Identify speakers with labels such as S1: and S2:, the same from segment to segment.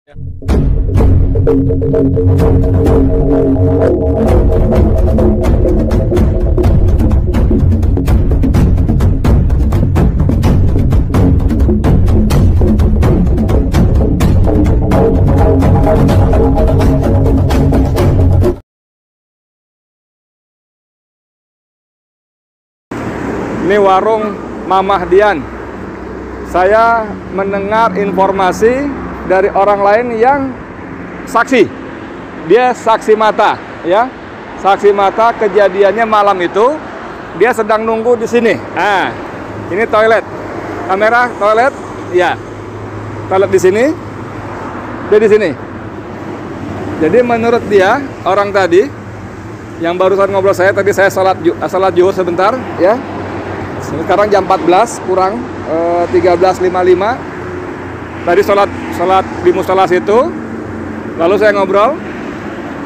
S1: Ini warung Mamah Dian. Saya mendengar informasi dari orang lain yang saksi. Dia saksi mata, ya. Saksi mata kejadiannya malam itu. Dia sedang nunggu di sini. Nah, ini toilet. Kamera toilet, ya. Toilet di sini. Dia di sini. Jadi menurut dia, orang tadi yang barusan ngobrol saya, tadi saya salat zuhur sebentar, ya. Sekarang jam 14 kurang 13.55. Tadi sholat di musola situ. Lalu saya ngobrol.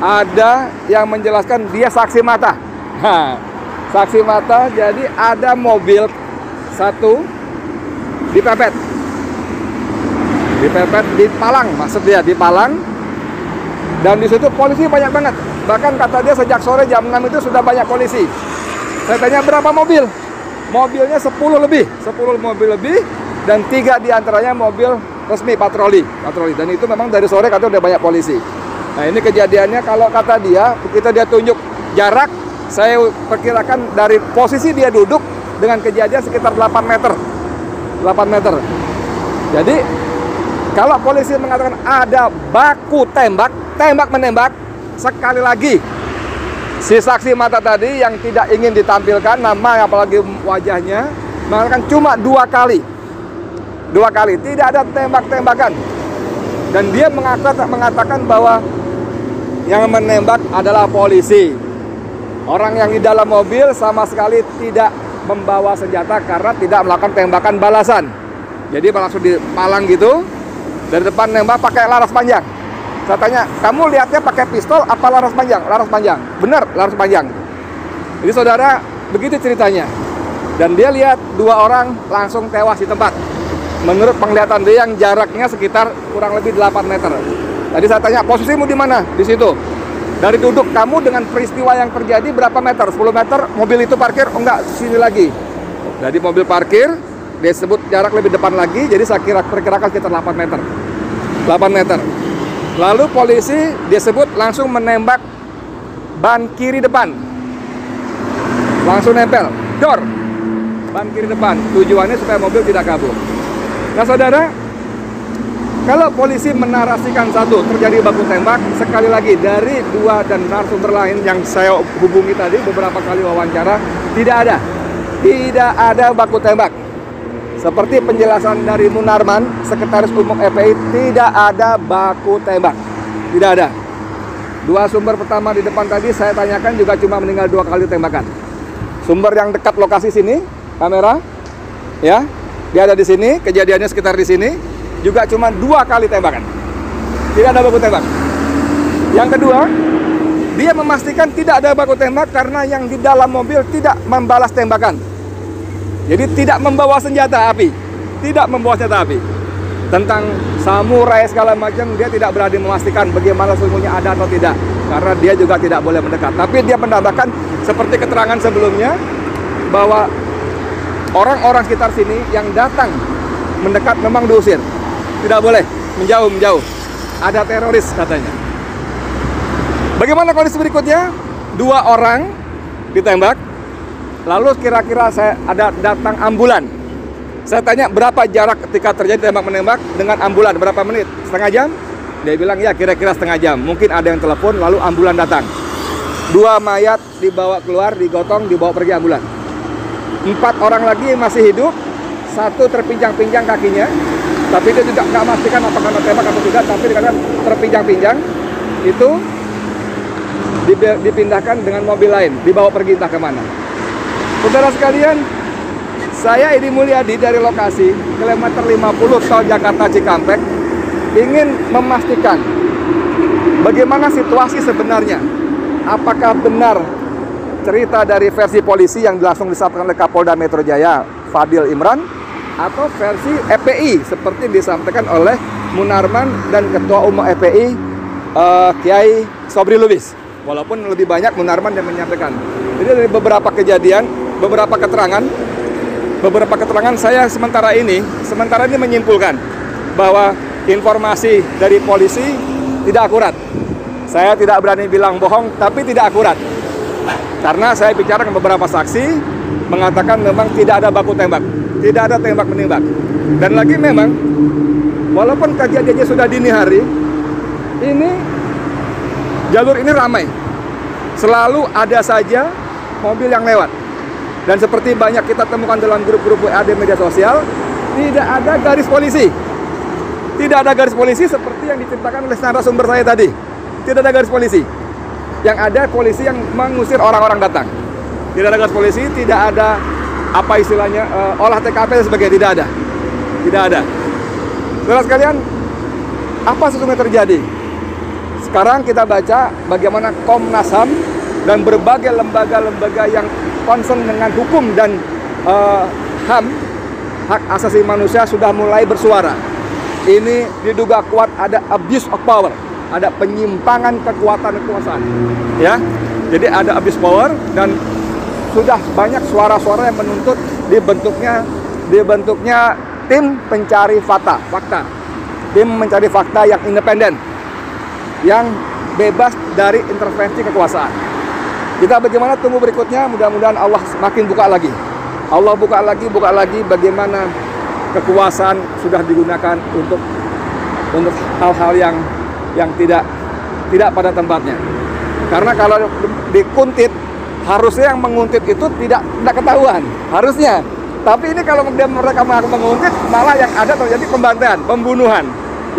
S1: Ada yang menjelaskan dia saksi mata. Nah, saksi mata, jadi ada mobil satu dipepet. Dipepet di Palang, maksud dia di Palang. Dan di situ polisi banyak banget. Bahkan kata dia sejak sore jam 6 itu sudah banyak polisi. Saya tanya berapa mobil? Mobilnya 10 mobil lebih, dan 3 diantaranya mobil resmi patroli. Dan itu memang dari sore katanya udah banyak polisi. Nah, ini kejadiannya kalau kata dia, begitu dia tunjuk jarak, saya perkirakan dari posisi dia duduk dengan kejadian sekitar 8 meter. 8 meter. Jadi kalau polisi mengatakan ada baku tembak-menembak, sekali lagi si saksi mata tadi yang tidak ingin ditampilkan nama apalagi wajahnya mengatakan cuma 2 kali, tidak ada tembak-tembakan. Dan dia mengatakan bahwa yang menembak adalah polisi. Orang yang di dalam mobil sama sekali tidak membawa senjata karena tidak melakukan tembakan balasan. Jadi langsung dipalang gitu, dari depan nembak pakai laras panjang. Saya tanya, kamu lihatnya pakai pistol apa laras panjang? Laras panjang. Benar, laras panjang. Jadi saudara, begitu ceritanya. Dan dia lihat 2 orang langsung tewas di tempat. Menurut penglihatan dia yang jaraknya sekitar kurang lebih 8 meter. Tadi saya tanya, posisimu di mana? Di situ. Dari duduk kamu dengan peristiwa yang terjadi berapa meter? 10 meter, mobil itu parkir? Oh enggak, sini lagi. Jadi mobil parkir, dia sebut jarak lebih depan lagi, jadi saya perkirakan sekitar 8 meter. 8 meter. Lalu polisi dia sebut langsung menembak ban kiri depan. Langsung nempel, dor. Ban kiri depan. Tujuannya supaya mobil tidak kabur. Nah saudara, kalau polisi menarasikan satu terjadi baku tembak, sekali lagi dari 2 dan narasumber lain yang saya hubungi tadi beberapa kali wawancara, tidak ada baku tembak. Seperti penjelasan dari Munarman, Sekretaris Umum FPI, tidak ada baku tembak. Tidak ada. 2 sumber pertama di depan tadi saya tanyakan juga cuma meninggal 2 kali tembakan. Sumber yang dekat lokasi sini, kamera, ya, dia ada di sini, kejadiannya sekitar di sini, juga cuma 2 kali tembakan. Tidak ada baku tembak. Yang kedua, dia memastikan tidak ada baku tembak karena yang di dalam mobil tidak membalas tembakan. Jadi tidak membawa senjata api. Tentang samurai segala macam, dia tidak berani memastikan bagaimana sesungguhnya ada atau tidak. Karena dia juga tidak boleh mendekat. Tapi dia menambahkan seperti keterangan sebelumnya, bahwa orang-orang sekitar sini yang datang mendekat memang diusir. Tidak boleh, menjauh. Ada teroris katanya. Bagaimana kondisi berikutnya? 2 orang ditembak. Lalu kira-kira saya ada datang ambulan. Saya tanya berapa jarak ketika terjadi tembak-menembak dengan ambulan, berapa menit? Setengah jam? Dia bilang ya kira-kira setengah jam. Mungkin ada yang telepon lalu ambulan datang. 2 mayat dibawa keluar, digotong, dibawa pergi ambulan. 4 orang lagi masih hidup, 1 terpinjang-pinjang kakinya. Tapi dia juga nggak memastikan apakah kena tembak atau tidak, tapi dikatakan terpinjang-pinjang. Itu dipindahkan dengan mobil lain, dibawa pergi entah kemana. Saudara sekalian, saya Edi Mulyadi dari lokasi kilometer 50 tol Jakarta Cikampek ingin memastikan bagaimana situasi sebenarnya. Apakah benar cerita dari versi polisi yang langsung disampaikan oleh Kapolda Metro Jaya Fadil Imran, atau versi FPI seperti disampaikan oleh Munarman dan Ketua Umum FPI Kiai Sobri Lubis. Walaupun lebih banyak Munarman yang menyampaikan. Jadi dari beberapa kejadian, beberapa keterangan saya sementara ini menyimpulkan bahwa informasi dari polisi tidak akurat. Saya tidak berani bilang bohong, tapi tidak akurat. Karena saya bicara dengan beberapa saksi, mengatakan memang tidak ada baku tembak, tidak ada tembak-menembak. Dan lagi memang, walaupun kejadiannya sudah dini hari, ini jalur ini ramai. Selalu ada saja mobil yang lewat. Dan seperti banyak kita temukan dalam grup-grup WA di media sosial, tidak ada garis polisi. Tidak ada garis polisi seperti yang diceritakan oleh narasumber saya tadi. Tidak ada garis polisi. Yang ada polisi yang mengusir orang-orang datang. Tidak ada garis polisi, tidak ada apa istilahnya olah TKP dan sebagainya, tidak ada. Tidak ada. Saudara sekalian, apa sesungguhnya terjadi? Sekarang kita baca bagaimana Komnas HAM dan berbagai lembaga-lembaga yang concern dengan hukum dan HAM, hak asasi manusia, sudah mulai bersuara. Ini diduga kuat ada abuse of power, ada penyimpangan kekuasaan, ya. Jadi ada abuse power dan sudah banyak suara-suara yang menuntut dibentuknya tim pencari fakta, tim mencari fakta yang independen, yang bebas dari intervensi kekuasaan. Kita bagaimana tunggu berikutnya, mudah-mudahan Allah semakin buka lagi. Allah buka lagi bagaimana kekuasaan sudah digunakan untuk hal-hal yang tidak pada tempatnya. Karena kalau dikuntit, harusnya yang menguntit itu tidak ketahuan, harusnya. Tapi ini kalau mereka menguntit, malah yang ada terjadi pembantaian, pembunuhan.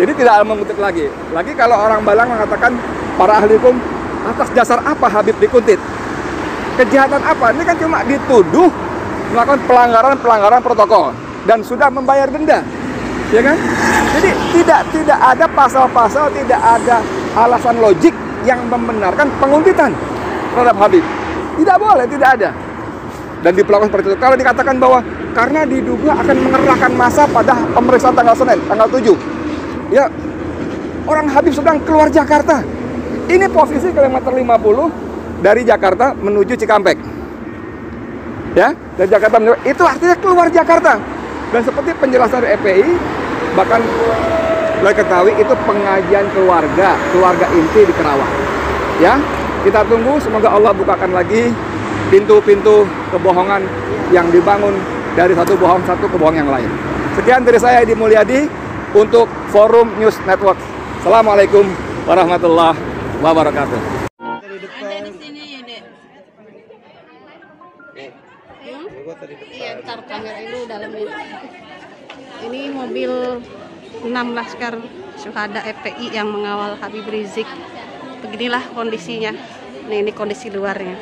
S1: Jadi tidak menguntit lagi. Lagi kalau orang Balang mengatakan, para ahli hukum, atas dasar apa Habib dikuntit? Kejahatan apa? Ini kan cuma dituduh melakukan pelanggaran protokol dan sudah membayar denda, ya kan? Jadi tidak ada pasal-pasal, tidak ada alasan logik yang membenarkan penguntitan terhadap Habib. Tidak boleh, tidak ada. Dan diperlakukan seperti itu. Kalau dikatakan bahwa karena diduga akan mengerahkan massa pada pemeriksaan tanggal Senin, tanggal 7. Ya, orang Habib sedang keluar Jakarta. Ini posisi kilometer 50 dari Jakarta menuju Cikampek. Ya, dari Jakarta menuju, itu artinya keluar Jakarta. Dan seperti penjelasan dari FPI, bahkan boleh ketahui itu pengajian keluarga inti di Kerawang. Ya, kita tunggu, semoga Allah bukakan lagi pintu-pintu kebohongan yang dibangun dari satu kebohongan yang lain. Sekian dari saya, Edi Mulyadi, untuk Forum News Network. Assalamualaikum warahmatullahi wabarakatuh.
S2: Ada di sini ya, Dek. Iya, ntar kamera ini dalam ini. Ini mobil 6 Laskar Syuhada FPI yang mengawal Habib Rizik. Beginilah kondisinya. Nih, ini kondisi luarnya.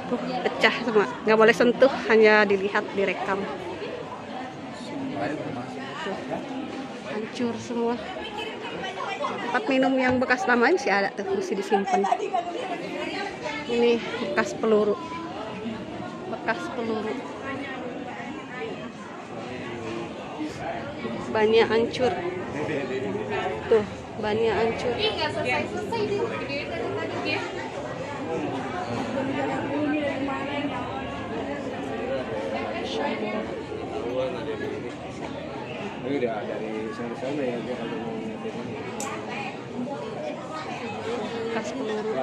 S2: Tuh, pecah semua. Nggak boleh sentuh, hanya dilihat, direkam. Tuh, hancur semua. Tempat minum yang bekas lama ini sih ada tuh, mesti disimpan. Ini bekas peluru. Banyak hancur. Tuh, banyak hancur. Bekas peluru.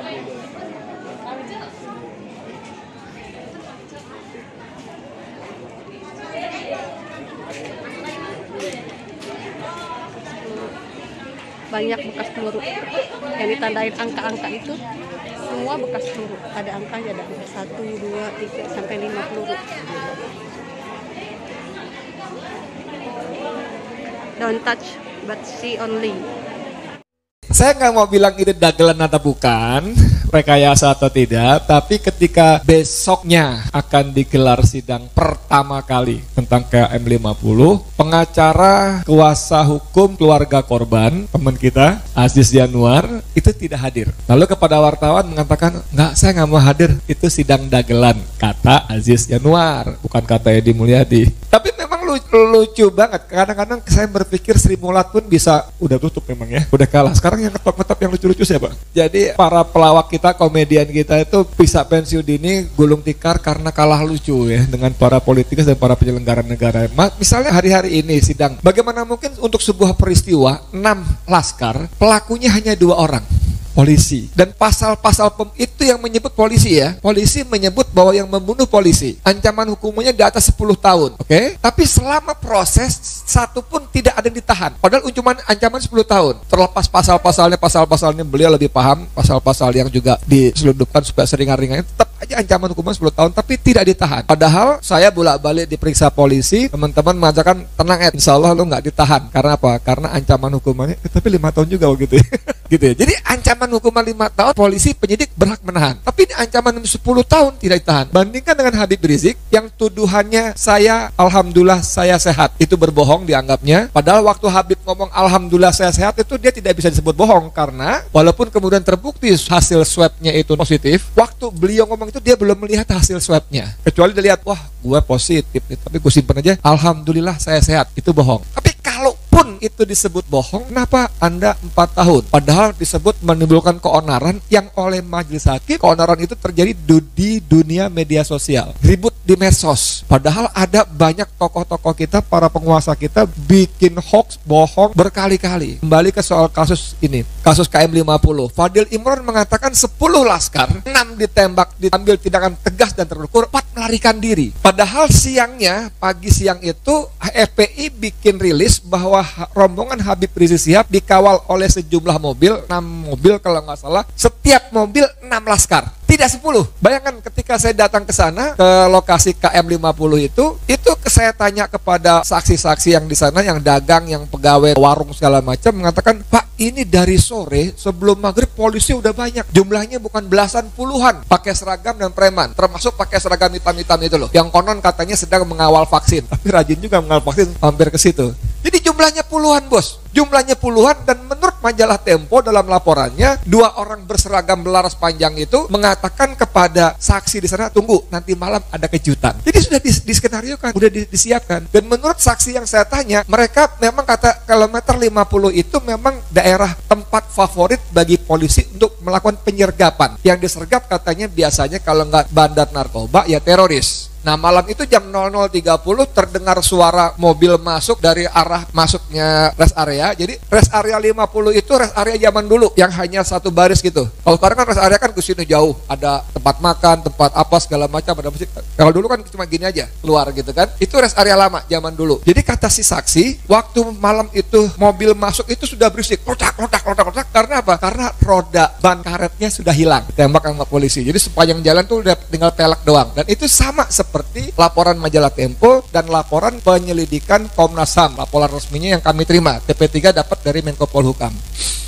S2: Banyak bekas peluru yang ditandain angka-angka itu, semua bekas peluru, ada angkanya, ada 1, 2, 3 sampai 5 peluru. Don't touch but see only.
S3: Saya nggak mau bilang itu dagelan atau bukan, rekayasa atau tidak, tapi ketika besoknya akan digelar sidang pertama kali tentang KM 50, pengacara kuasa hukum keluarga korban, teman kita, Aziz Yanuar, itu tidak hadir. Lalu kepada wartawan mengatakan, saya nggak mau hadir, itu sidang dagelan, kata Aziz Yanuar, bukan kata Edi Mulyadi. Tapi memang lucu banget. Kadang-kadang saya berpikir Sri Mulat pun bisa udah tutup memang ya, udah kalah. Sekarang yang ngetop-ngetop yang lucu-lucu siapa? Jadi para pelawak kita, komedian kita itu bisa pensiun dini, gulung tikar karena kalah lucu ya dengan para politikus dan para penyelenggara negara. Misalnya hari-hari ini sidang, bagaimana mungkin untuk sebuah peristiwa 6 laskar, pelakunya hanya 2 orang. Polisi. Dan pasal-pasal itu yang menyebut polisi ya. Polisi menyebut bahwa yang membunuh polisi ancaman hukumannya di atas 10 tahun. Oke? Tapi selama proses satu pun tidak ada yang ditahan. Padahal ancaman 10 tahun. Terlepas pasal-pasalnya beliau lebih paham pasal-pasal yang juga diselundupkan supaya seringan-ringannya, tetap aja ancaman hukuman 10 tahun tapi tidak ditahan. Padahal saya bolak-balik diperiksa polisi, teman-teman mengatakan tenang insya Allah lu nggak ditahan. Karena apa? Karena ancaman hukumannya tapi 5 tahun juga begitu ya. Gitu ya. Jadi ancaman hukuman 5 tahun, polisi penyidik berhak menahan. Tapi ini ancaman 10 tahun tidak ditahan. Bandingkan dengan Habib Rizik yang tuduhannya alhamdulillah saya sehat. Itu berbohong dianggapnya. Padahal waktu Habib ngomong alhamdulillah saya sehat itu dia tidak bisa disebut bohong. Karena walaupun kemudian terbukti hasil swabnya itu positif, waktu beliau ngomong itu dia belum melihat hasil swabnya. Kecuali dia lihat, wah gue positif nih, tapi gue simpen aja, alhamdulillah saya sehat. Itu bohong. Tapi kalaupun itu disebut bohong, kenapa Anda 4 tahun? Padahal disebut menimbulkan keonaran yang oleh majelis hakim, keonaran itu terjadi di dunia media sosial. Ribut di medsos. Padahal ada banyak tokoh-tokoh kita, para penguasa kita bikin hoax, bohong berkali-kali. Kembali ke soal kasus ini, kasus KM50. Fadil Imron mengatakan 10 laskar, 6 ditembak, diambil tindakan tegas dan terukur, 4 melarikan diri. Padahal pagi siang itu FPI bikin rilis bahwa rombongan Habib Rizik Syihab dikawal oleh sejumlah mobil, 6 mobil kalau nggak salah, setiap mobil 6 laskar, tidak 10. Bayangkan ketika saya datang ke sana, ke lokasi KM50 itu saya tanya kepada saksi-saksi yang di sana, yang dagang, yang pegawai warung segala macam, mengatakan, Pak, ini dari sore sebelum maghrib polisi udah banyak, jumlahnya bukan belasan, puluhan, pakai seragam dan preman, termasuk pakai seragam hitam-hitam itu loh, yang konon katanya sedang mengawal vaksin, tapi rajin juga mengawal vaksin, hampir ke situ. Jadi jumlahnya puluhan, bos. Jumlahnya puluhan, dan menurut majalah Tempo dalam laporannya, 2 orang berseragam belaras panjang itu mengatakan kepada saksi di sana, tunggu, nanti malam ada kejutan. Jadi sudah diskenariokan, sudah disiapkan. Dan menurut saksi yang saya tanya, mereka memang kata kilometer 50 itu memang daerah tempat favorit bagi polisi untuk melakukan penyergapan. Yang disergap katanya biasanya kalau nggak bandar narkoba, ya teroris. Nah, malam itu jam 00.30 terdengar suara mobil masuk dari arah masuknya rest area. Jadi rest area 50 itu rest area zaman dulu yang hanya satu baris gitu. Kalau sekarang kan rest area kan ke sini jauh, ada tempat makan, tempat apa segala macam, ada musik. Kalau dulu kan cuma gini aja, keluar gitu kan. Itu rest area lama zaman dulu. Jadi kata si saksi, waktu malam itu mobil masuk itu sudah berisik, lotak. Karena apa? Karena roda ban karetnya sudah hilang, ditembak sama polisi. Jadi sepanjang jalan tuh udah tinggal pelek doang. Dan itu sama seperti laporan majalah Tempo dan laporan penyelidikan Komnas HAM, laporan resminya yang kami terima. TP3 dapat dari Menko Polhukam.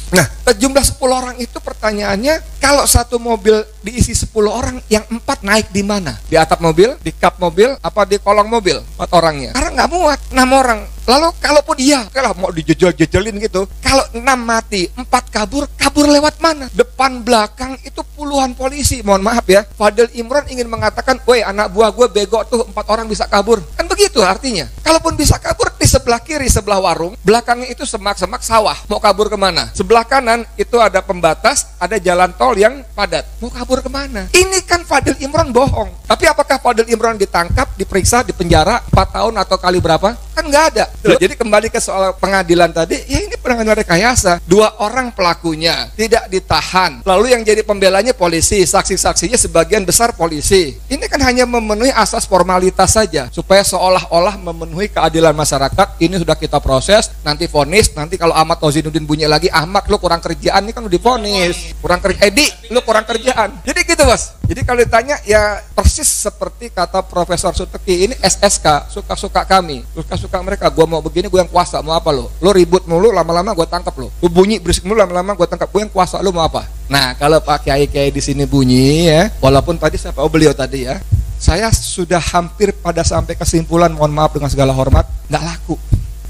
S3: Nah, jumlah 10 orang itu pertanyaannya, kalau satu mobil diisi 10 orang, yang 4 naik di mana? Di atap mobil, di kap mobil, apa di kolong mobil? 4 orangnya. Karena nggak muat, 6 orang. Lalu kalaupun kalau mau dijejel-jejelin gitu, kalau 6 mati, 4 kabur lewat mana? Depan belakang itu puluhan polisi. Mohon maaf ya, Fadil Imron ingin mengatakan, woi anak buah gue bego tuh, 4 orang bisa kabur. Kan begitu artinya. Kalaupun bisa kabur, di sebelah kiri, sebelah warung, belakangnya itu semak-semak sawah. Mau kabur kemana? Sebelah kanan itu ada pembatas, ada jalan tol yang padat. Mau kabur kemana? Ini kan Fadil Imron bohong. Tapi apakah Fadil Imron ditangkap, diperiksa, dipenjara 4 tahun atau kali berapa? Kan nggak ada. Jadi kembali ke soal pengadilan tadi, ya ini pengadilan rekayasa. 2 orang pelakunya tidak ditahan. Lalu yang jadi pembelanya polisi, saksi-saksinya sebagian besar polisi. Ini kan hanya memenuhi asas formalitas saja, supaya seolah-olah memenuhi keadilan masyarakat. Ini sudah kita proses, nanti vonis, nanti kalau Ahmad Tozinuddin bunyi lagi, Ahmad lu kurang kerjaan, ini kan udah divonis. Kurang kerja, Edi lu kurang kerjaan. Jadi gitu bos. Jadi kalau ditanya ya persis seperti kata Profesor Suteki, ini SSK, suka-suka kami, suka-suka mereka. Gua mau begini, gue yang kuasa, mau apa lo? Lo ribut mulu, lama-lama gue tangkap lo. Lo bunyi berisik mulu, lama-lama gue tangkap. Gue yang kuasa, lo mau apa? Nah, kalau Pak Kiai di sini bunyi ya, walaupun tadi saya tahu beliau tadi ya, saya sudah hampir pada sampai kesimpulan, mohon maaf dengan segala hormat, nggak laku.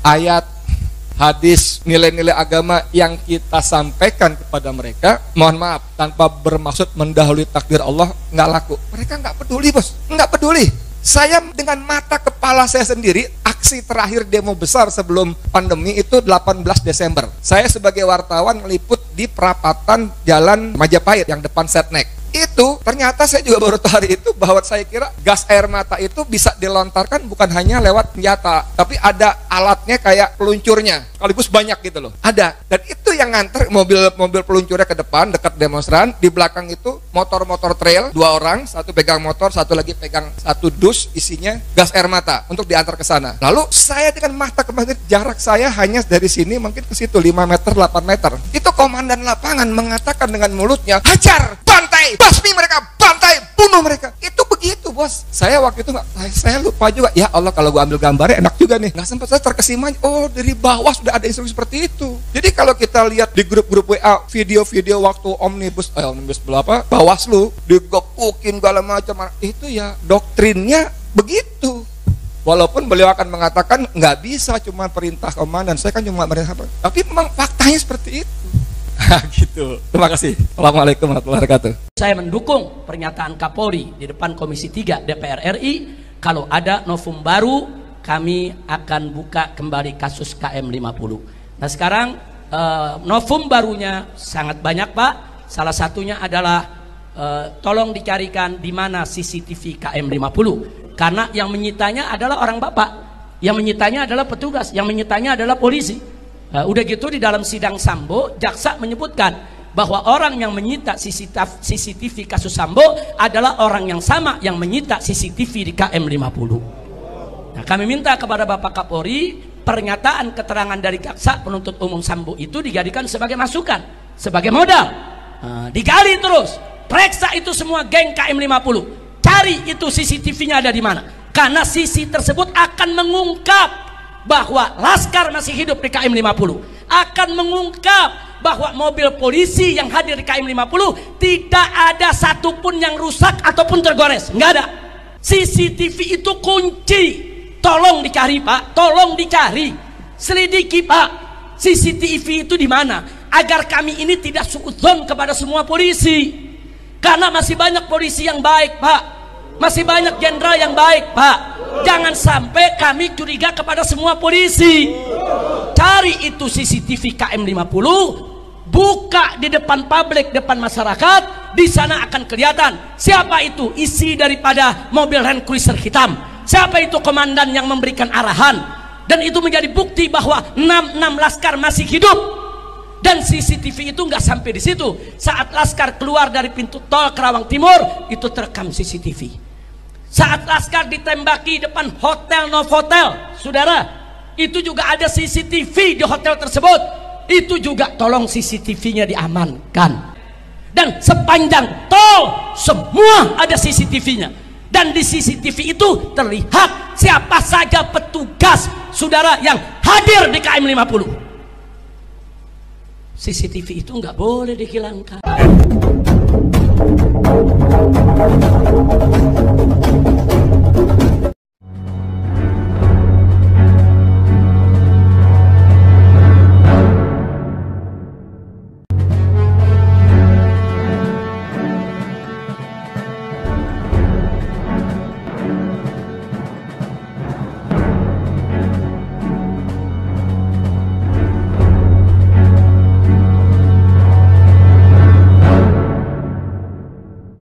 S3: Ayat, hadis, nilai-nilai agama yang kita sampaikan kepada mereka, mohon maaf, tanpa bermaksud mendahului takdir Allah, nggak laku. Mereka nggak peduli bos, nggak peduli. Saya dengan mata kepala saya sendiri aksi terakhir demo besar sebelum pandemi itu 18 Desember. Saya sebagai wartawan meliput di perapatan Jalan Majapahit yang depan Setnek. Itu ternyata saya juga baru tahu hari itu bahwa saya kira gas air mata itu bisa dilontarkan bukan hanya lewat senjata, tapi ada alatnya kayak peluncurnya, sekaligus banyak gitu loh. Ada, dan itu yang nganter mobil peluncurnya ke depan dekat demonstran, di belakang itu motor-motor trail, 2 orang, satu pegang motor, satu lagi pegang satu dus isinya gas air mata untuk diantar ke sana. Lalu saya dengan mata kemarin, jarak saya hanya dari sini mungkin ke situ 5 meter, 8 meter. Itu komandan lapangan mengatakan dengan mulutnya, hajar, bantai, basmi mereka, bantai, bunuh mereka. Itu begitu, bos. Saya waktu itu saya lupa juga. Ya Allah, kalau gua ambil gambarnya enak juga nih. Nggak sempat, saya terkesima. Oh, dari bawah sudah ada instruksi seperti itu. Jadi kalau kita lihat di grup-grup WA, video-video waktu omnibus berapa, Bawaslu digepukin segala macam, itu ya doktrinnya begitu. Walaupun beliau akan mengatakan nggak bisa cuma perintah komandan, saya kan cuma merintah, tapi memang faktanya seperti itu. Gitu. Terima kasih. Assalamualaikum warahmatullahi wabarakatuh.
S4: Saya mendukung pernyataan Kapolri di depan Komisi 3 DPR RI. Kalau ada novum baru, kami akan buka kembali kasus KM50. Nah sekarang novum barunya sangat banyak, Pak. Salah satunya adalah tolong dicarikan di mana CCTV KM50. Karena yang menyitanya adalah orang Bapak, yang menyitanya adalah petugas, yang menyitanya adalah polisi. Udah gitu di dalam sidang Sambo, jaksa menyebutkan bahwa orang yang menyita CCTV kasus Sambo adalah orang yang sama yang menyita CCTV di KM50. Nah, kami minta kepada Bapak Kapolri, pernyataan keterangan dari jaksa penuntut umum Sambo itu dijadikan sebagai masukan, sebagai modal. Digali terus, periksa itu semua geng KM50, cari itu CCTV-nya ada di mana. Karena CCTV tersebut akan mengungkap bahwa Laskar masih hidup di KM50, akan mengungkap bahwa mobil polisi yang hadir di KM50 tidak ada satupun yang rusak ataupun tergores, nggak ada. CCTV itu kunci, tolong dicari Pak, tolong dicari, selidiki Pak, CCTV itu di mana, agar kami ini tidak suudzon kepada semua polisi, karena masih banyak polisi yang baik Pak, masih banyak jenderal yang baik Pak. Jangan sampai kami curiga kepada semua polisi. Cari itu CCTV KM50, buka di depan publik, depan masyarakat. Di sana akan kelihatan siapa itu isi daripada mobil Land Cruiser hitam, siapa itu komandan yang memberikan arahan. Dan itu menjadi bukti bahwa 6 Laskar masih hidup. Dan CCTV itu nggak sampai di situ. Saat Laskar keluar dari pintu tol Kerawang Timur, itu terekam CCTV. Saat Laskar ditembaki depan hotel Novotel, saudara, itu juga ada CCTV di hotel tersebut. Itu juga tolong CCTV-nya diamankan. Dan sepanjang tol semua ada CCTV-nya. Dan di CCTV itu terlihat siapa saja petugas saudara yang hadir di KM50. CCTV itu nggak boleh dihilangkan.